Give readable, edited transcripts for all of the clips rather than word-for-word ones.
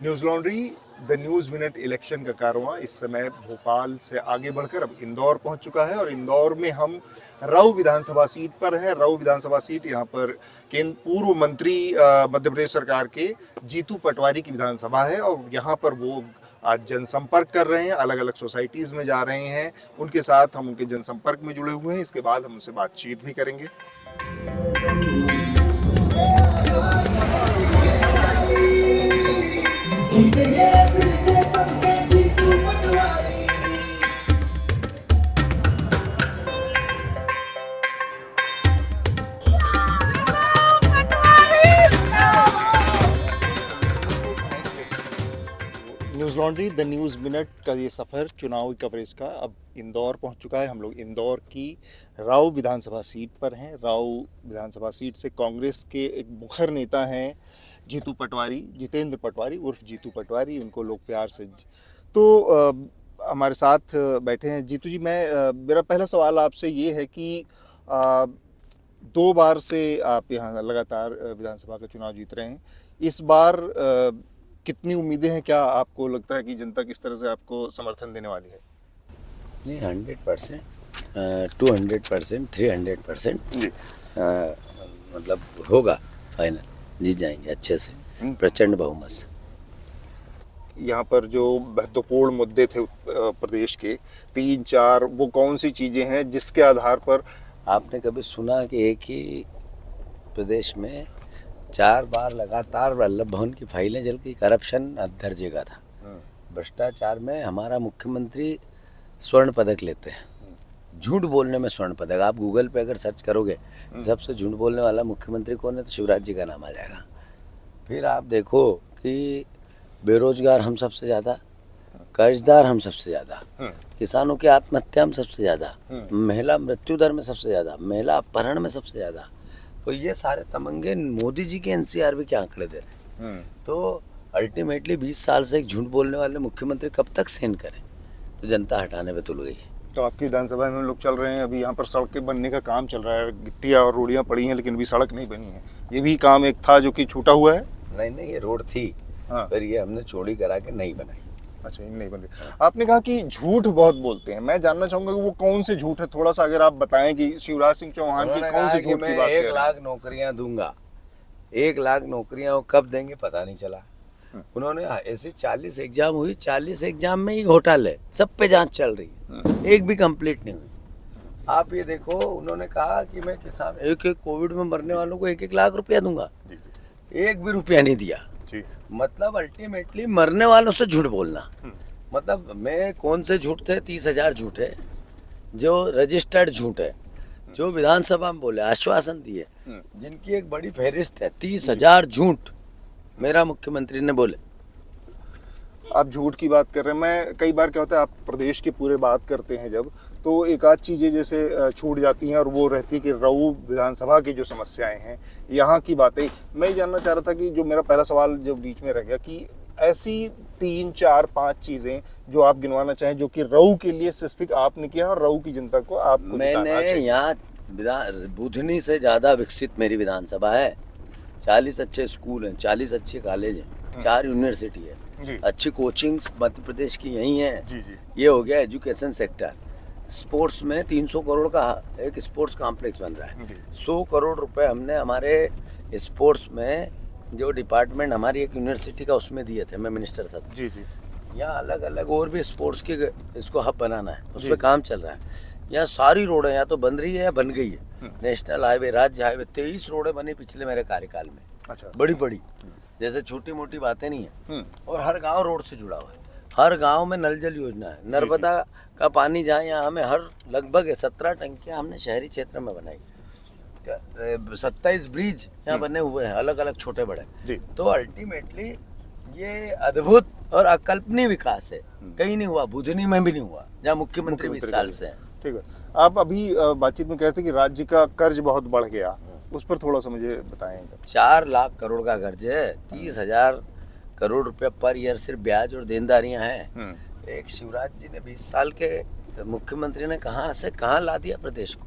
News laundry the news minute election का कारवां इस समय भोपाल से आगे बढ़कर अब इंदौर पहुंच चुका है और इंदौर में हम राऊ विधानसभा सीट पर हैं। राऊ विधानसभा सीट यहाँ पर केंद्र पूर्व मंत्री मध्य प्रदेश सरकार के जीतू पटवारी की विधानसभा है और यहाँ पर वो आज जनसंपर्क कर रहे हैं, अलग अलग सोसाइटीज़ में जा रहे हैं। उनके साथ हम उनके जनसंपर्क में जुड़े हुए हैं। इसके बाद हम उनसे बातचीत भी करेंगे। News laundry the news minute का ये सफ़र चुनावी कवरेज का अब इंदौर पहुंच चुका है। हम लोग इंदौर की राऊ विधानसभा सीट पर हैं। राऊ विधानसभा सीट से कांग्रेस के एक मुखर नेता हैं जीतू पटवारी, जितेंद्र पटवारी उर्फ जीतू पटवारी, उनको लोग प्यार से हमारे साथ बैठे हैं। जीतू जी, मेरा पहला सवाल आपसे ये है कि 2 बार से आप यहाँ लगातार विधानसभा का चुनाव जीत रहे हैं। इस बार कितनी उम्मीदें हैं? क्या आपको लगता है कि जनता किस तरह से आपको समर्थन देने वाली है? नहीं, 100%, 200%, 300% मतलब होगा फाइनल, जीत जाएंगे अच्छे से, प्रचंड बहुमत से। यहाँ पर जो महत्वपूर्ण मुद्दे थे प्रदेश के 3-4, वो कौन सी चीज़ें हैं जिसके आधार पर आपने कभी सुना कि एक ही प्रदेश में 4 बार लगातार वल्लभ भवन की फाइलें जल गई? करप्शन दर्जे का था। भ्रष्टाचार में हमारा मुख्यमंत्री स्वर्ण पदक लेते हैं, झूठ बोलने में स्वर्ण पदक। आप गूगल पे अगर सर्च करोगे सबसे झूठ बोलने वाला मुख्यमंत्री कौन है तो शिवराज जी का नाम आ जाएगा। फिर आप देखो कि बेरोजगार हम सबसे ज़्यादा, कर्जदार हम सबसे ज़्यादा, किसानों की आत्महत्या में सबसे ज़्यादा, महिला मृत्यु दर में सबसे ज़्यादा, महिला अपहरण में सबसे ज़्यादा। तो ये सारे तमंगे मोदी जी के एनसीआरबी के आंकड़े दे रहे हैं। तो अल्टीमेटली 20 साल से एक झूठ बोलने वाले मुख्यमंत्री कब तक सहन करें? तो जनता हटाने पे तुल गई। तो आपकी विधानसभा में लोग चल रहे हैं, अभी यहाँ पर सड़कें बनने का काम चल रहा है, गिट्टियाँ और रोडियाँ पड़ी हैं लेकिन अभी सड़क नहीं बनी है। ये भी काम एक था जो कि छूटा हुआ है। नहीं, ये रोड थी, पर ये हमने चौड़ी करा के नहीं बनाई। अच्छा, नहीं बन रही। आपने कहा कि झूठ बहुत बोलते हैं, मैं जानना चाहूंगा कि वो कौन से झूठ है, थोड़ा सा अगर आप बताएं कि शिवराज सिंह चौहान की कौन से झूठ की बात कर रहे हैं? 1 लाख नौकरियां दूंगा। 1 लाख नौकरियां वो कब देंगे पता नहीं चला। उन्होंने ऐसे 40 एग्जाम हुई, 40 एग्जाम में ही घोटाले, सब पे जांच चल रही है, एक भी कंप्लीट नहीं हुई। आप ये देखो, उन्होंने कहा कि मैं किसान एक कोविड में मरने वालों को 1-1 लाख रुपया दूंगा, 1 भी रुपया नहीं दिया। मतलब अल्टीमेटली मरने वालों से झूठ बोलना। मतलब मैं कौन से झूठ थे? 30,000 झूठ है जो रजिस्टर्ड झूठ है, जो विधानसभा में बोले, आश्वासन दिए, जिनकी एक बड़ी फहरिस्त है। 30,000 झूठ मेरा मुख्यमंत्री ने बोले। आप झूठ की बात कर रहे हैं, मैं कई बार क्या होता है, आप प्रदेश की पूरे बात करते हैं जब, तो एक आध चीज़ें जैसे छूट जाती हैं और वो रहती है कि राऊ विधानसभा की जो समस्याएं हैं, यहाँ की बातें। मैं ये जानना चाह रहा था कि जो मेरा पहला सवाल जो बीच में रह गया कि ऐसी 3-4-5 चीज़ें जो आप गिनवाना चाहें जो कि राऊ के लिए स्पेसिफिक आपने किया और राऊ की जनता को आपको मैंने यहाँ बुधनी से ज़्यादा विकसित मेरी विधानसभा है। 40 अच्छे स्कूल हैं, 40 अच्छे कॉलेज हैं, 4 यूनिवर्सिटी है, अच्छी कोचिंग्स मध्य प्रदेश की यही हैं। ये हो गया एजुकेशन सेक्टर। स्पोर्ट्स में 300 करोड़ का एक स्पोर्ट्स कॉम्प्लेक्स बन रहा है। 100 करोड़ रुपए हमने हमारे स्पोर्ट्स में जो डिपार्टमेंट हमारी एक यूनिवर्सिटी का उसमें दिए थे, मैं मिनिस्टर था। यहाँ अलग अलग और भी स्पोर्ट्स के इसको हब बनाना है, उस पर काम चल रहा है। यहाँ सारी रोडें या तो बन रही है या बन गई है। नेशनल हाईवे, राज्य हाईवे, 23 रोडें बनी पिछले मेरे कार्यकाल में। अच्छा। बड़ी बड़ी, जैसे छोटी मोटी बातें नहीं है। और हर गांव रोड से जुड़ा हुआ है। हर गांव में नल जल योजना है। नर्मदा का पानी जहाँ यहाँ हमें हर लगभग 17 टंकियाँ हमने शहरी क्षेत्र में बनाई। 27 ब्रिज यहाँ बने हुए हैं, अलग अलग छोटे बड़े। तो अल्टीमेटली ये अद्भुत और अकल्पनीय विकास है, कहीं नहीं हुआ, बुधनी में भी नहीं हुआ, जहाँ मुख्यमंत्री 20 साल से हैं। ठीक है। आप अभी बातचीत में कहते कि राज्य का कर्ज बहुत बढ़ गया, उस पर थोड़ा सा मुझे बताएं। 4 लाख करोड़ का कर्ज है, 30,000 करोड़ रुपया पर ईयर सिर्फ ब्याज और देनदारियां हैं। एक शिवराज जी ने 20 साल के मुख्यमंत्री ने कहाँ से कहाँ ला दिया प्रदेश को।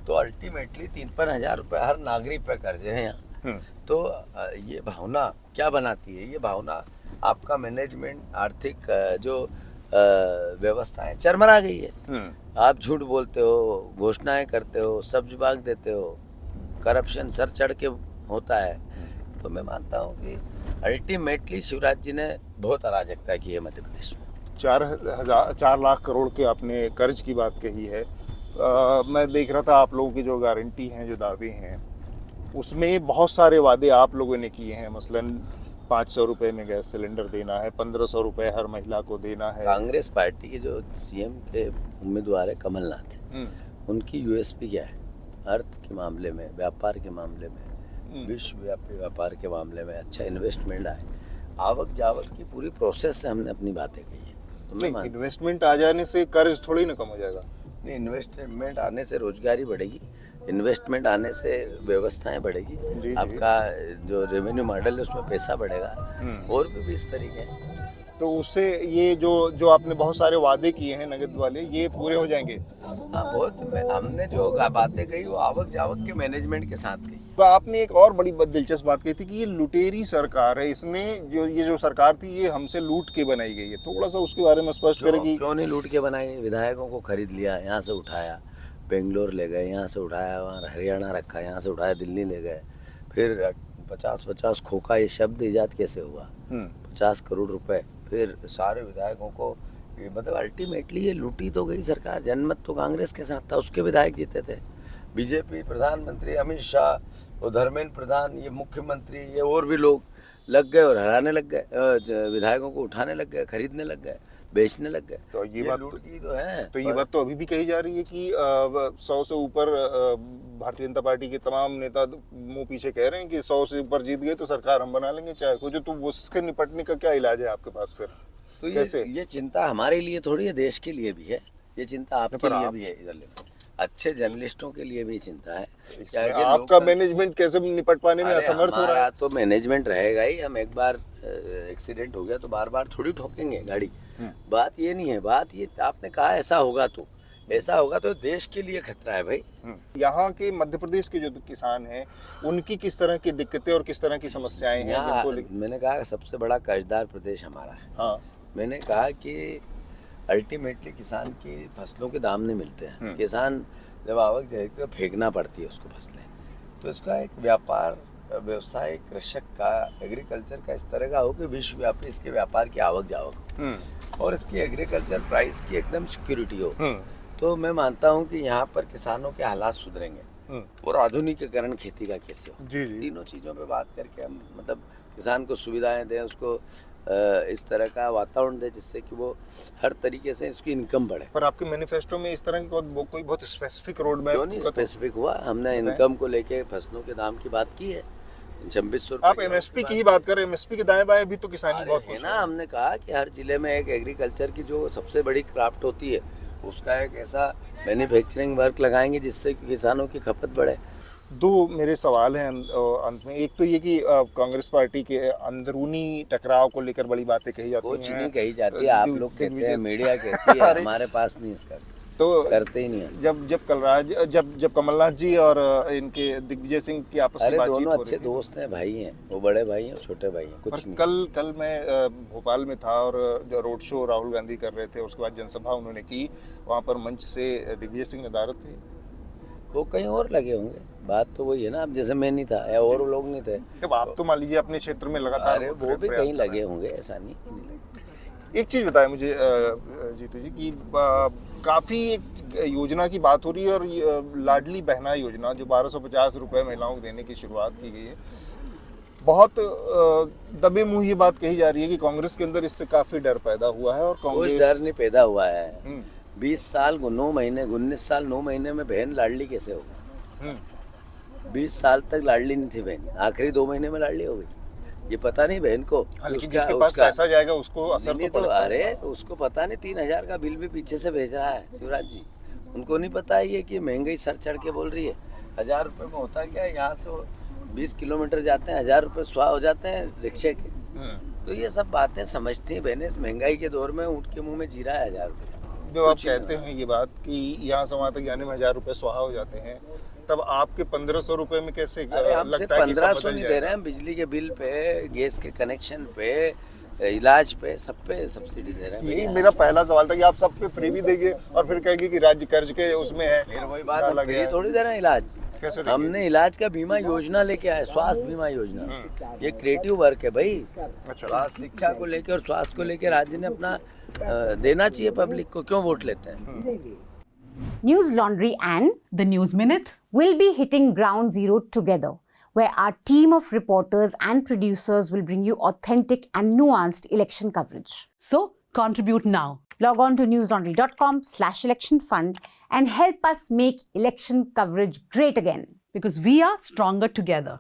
तो अल्टीमेटली 53,000 रुपये हर नागरिक पे कर्ज है यहाँ। तो ये भावना क्या बनाती है? ये भावना आपका मैनेजमेंट आर्थिक जो व्यवस्था है चरमरा गई है। आप झूठ बोलते हो, घोषणाएं करते हो, सब्ज बाग देते हो, करप्शन सर चढ़ के होता है। तो मैं मानता हूँ कि अल्टीमेटली शिवराज जी ने बहुत अराजकता की है मध्य प्रदेश में। 4 लाख करोड़ के आपने कर्ज की बात कही है। मैं देख रहा था आप लोगों की जो गारंटी हैं, जो दावे हैं, उसमें बहुत सारे वादे आप लोगों ने किए हैं। मसलन 500 रुपये में गैस सिलेंडर देना है, 1500 रुपये हर महिला को देना है। कांग्रेस पार्टी के जो सीएम के उम्मीदवार है कमलनाथ, उनकी यूएसपी क्या है? अर्थ के मामले में, व्यापार के मामले में, विश्वव्यापी व्यापार के मामले में अच्छा इन्वेस्टमेंट आए, आवक जावक की पूरी प्रोसेस से हमने अपनी बातें कही है। तो मैं इन्वेस्टमेंट आ जाने से कर्ज थोड़ी ना कम हो जाएगा। नहीं, इन्वेस्टमेंट आने से रोजगारी बढ़ेगी, इन्वेस्टमेंट आने से व्यवस्थाएं बढ़ेगी, जी। आपका जो रेवेन्यू मॉडल है उसमें पैसा बढ़ेगा, और भी इस तरीके हैं। तो उससे ये जो आपने बहुत सारे वादे किए हैं नगद वाले, ये पूरे हो जाएंगे। हाँ, बहुत हमने जो बातें कही वो आवक जावक के मैनेजमेंट के साथ कही। तो आपने एक और बड़ी दिलचस्प बात कही थी कि ये लुटेरी सरकार है, इसमें जो सरकार थी ये हमसे लूट के बनाई गई है। थोड़ा सा उसके बारे में स्पष्ट करेगी। क्यों नहीं लूट के बनाई? विधायकों को खरीद लिया, यहाँ से उठाया बेंगलोर ले गए, यहाँ से उठाया वहाँ हरियाणा रखा, यहाँ से उठाया दिल्ली ले गए। फिर 50-50 खोखा ये शब्द ईजाद कैसे हुआ? 50 करोड़ रुपए फिर सारे विधायकों को, मतलब अल्टीमेटली ये लूटी तो गई सरकार। जनमत तो कांग्रेस के साथ था, उसके विधायक जीते थे। बीजेपी प्रधानमंत्री अमित शाह और धर्मेंद्र प्रधान, ये मुख्यमंत्री, ये और भी लोग लग गए और हराने लग गए, विधायकों को उठाने लग गए, खरीदने लग गए, बेचने लग गए। तो ये बात लूट की तो है। तो ये बात तो अभी भी कही जा रही है कि 100 से ऊपर भारतीय जनता पार्टी के तमाम नेता मुंह पीछे कह रहे हैं कि 100 से ऊपर जीत गए तो सरकार हम बना लेंगे चाहे कुछ। तो उसके निपटने का क्या इलाज है आपके पास फिर? तो कैसे? ये चिंता हमारे लिए थोड़ी है, देश के लिए भी है ये चिंता, आपके लिए भी है, इधर अच्छे जर्नलिस्टों के लिए भी चिंता है। आपका मैनेजमेंट कैसे निपट पाने में असमर्थ हो रहा है? तो मैनेजमेंट रहेगा ही। हम एक बार एक्सीडेंट हो गया तो बार बार थोड़ी ठोकेंगे गाड़ी। बात ये नहीं है, बात ये आपने कहा ऐसा होगा तो देश के लिए खतरा है भाई। यहाँ के मध्य प्रदेश के जो किसान हैं उनकी किस तरह की दिक्कतें और किस तरह की समस्याएं हैं जिनको मैंने कहा सबसे बड़ा कर्जदार प्रदेश हमारा है। हाँ, मैंने कहा कि अल्टीमेटली किसान की फसलों के दाम नहीं मिलते हैं। किसान जब आवक जाएगी तो फेंकना पड़ती है उसको फसलें। तो इसका एक व्यापार व्यवसाय कृषक का, एग्रीकल्चर का इस तरह का हो कि विश्वव्यापी इसके व्यापार की आवक जावक और इसकी एग्रीकल्चर प्राइस की एकदम सिक्योरिटी हो। तो मैं मानता हूँ कि यहाँ पर किसानों के हालात सुधरेंगे और आधुनिकीकरण खेती का कैसे हो। जी। तीनों चीज़ों पे बात करके हम मतलब किसान को सुविधाएं दें, उसको इस तरह का वातावरण दे जिससे कि वो हर तरीके से इसकी इनकम बढ़े। पर आपके मैनिफेस्टो में इस तरह की कोई बहुत स्पेसिफिक रोड मैप क्यों नहीं स्पेसिफिक हुआ? हमने इनकम को लेके फसलों के दाम की बात की है। 2600 आप एमएसपी की ही बात करें, एमएसपी के दाएं बाएं भी तो किसानी बहुत है ना। हमने कहा कि हर जिले में एक एग्रीकल्चर की जो सबसे बड़ी क्राफ्ट होती है उसका एक ऐसा मैन्युफैक्चरिंग वर्क लगाएंगे जिससे कि किसानों की खपत बढ़े। दो मेरे सवाल हैं अंत में। एक तो ये कि कांग्रेस पार्टी के अंदरूनी टकराव को लेकर बड़ी बातें कही जाती हैं। कुछ नहीं कही जाती, आप लोग कहते हैं, मीडिया कहती है, हमारे पास नहीं इसका तो करते ही नहीं है। जब कमलनाथ जी और इनके दिग्विजय सिंह की आपस में बातचीत दोनों अच्छे दोस्त हैं, भाई हैं, वो बड़े भाई हैं, छोटे भाई हैं, कुछ नहीं। कल मैं भोपाल में था और जो रोड शो राहुल गांधी कर रहे थे, उसके बाद जनसभा उन्होंने की, वहाँ पर मंच से दिग्विजय सिंह नदारत थे। वो कहीं और लगे होंगे, बात तो वही है ना। अब जैसे मैं नहीं था या और लोग नहीं थे, जब आप तो मान लीजिए अपने क्षेत्र में लगातार, अरे वो भी कहीं लगे होंगे, ऐसा नहीं। एक चीज़ बताएं मुझे जीतू जी कि काफ़ी एक योजना की बात हो रही है और लाडली बहना योजना जो 1250 रुपये महिलाओं को देने की शुरुआत की गई है, बहुत दबे मुंह ये बात कही जा रही है कि कांग्रेस के अंदर इससे काफ़ी डर पैदा हुआ है। और कोई डर नहीं पैदा हुआ है। 20 साल 9 महीने 19 साल 9 महीने में बहन लाडली कैसे होगी? 20 साल तक लाडली नहीं थी बहन, आखिरी 2 महीने में लाडली हो गई। ये पता नहीं बहन को। लेकिन जिसके पास पैसा जाएगा उसको असर नहीं, तो अरे उसको पता नहीं 3000 का बिल भी पीछे से भेज रहा है शिवराज जी। उनको नहीं पता है ये कि महंगाई सर चढ़ के बोल रही है। 1000 रुपये में होता क्या है, यहाँ से 20 किलोमीटर जाते हैं, 1000 रुपये स्वाह हो जाते हैं रिक्शे के। तो ये सब बातें समझती हैं बहनें। इस महंगाई के दौर में ऊँट के मुँह में जीरा है 1000 रुपये। जो आप कहते हैं ये बात कि यहाँ से वहाँ तक जाने में 1000 रुपये स्वाहा हो जाते हैं, तब आपके 1500 रुपये में कैसे लगता है कि 1500 नहीं दे रहे हैं? बिजली के बिल पे, गैस के कनेक्शन पे, इलाज पे सब पे सब्सिडी दे रहे हैं यही भैया। मेरा पहला सवाल था कि आप सब पे फ्री भी देंगे और फिर कहेंगे कि राज्य कर्ज के उसमें है। फिर वही बात, डाला हम गया फ्री है। थोड़ी दे रहे हैं इलाज। कैसे देंगे? हमने इलाज का बीमा योजना लेके आए, स्वास्थ्य बीमा योजना। ये क्रिएटिव वर्क है भाई। अच्छा। स्वास्थ्य शिक्षा को लेके और स्वास्थ्य को लेके राज्य ने अपना देना चाहिए पब्लिक को, क्यों वोट लेते हैं। News Laundry and The News Minute. will be hitting ground zero together, where our team of reporters and producers will bring you authentic and nuanced election coverage. So contribute now. Log on to newslaundry.com/election fund and help us make election coverage great again. Because we are stronger together.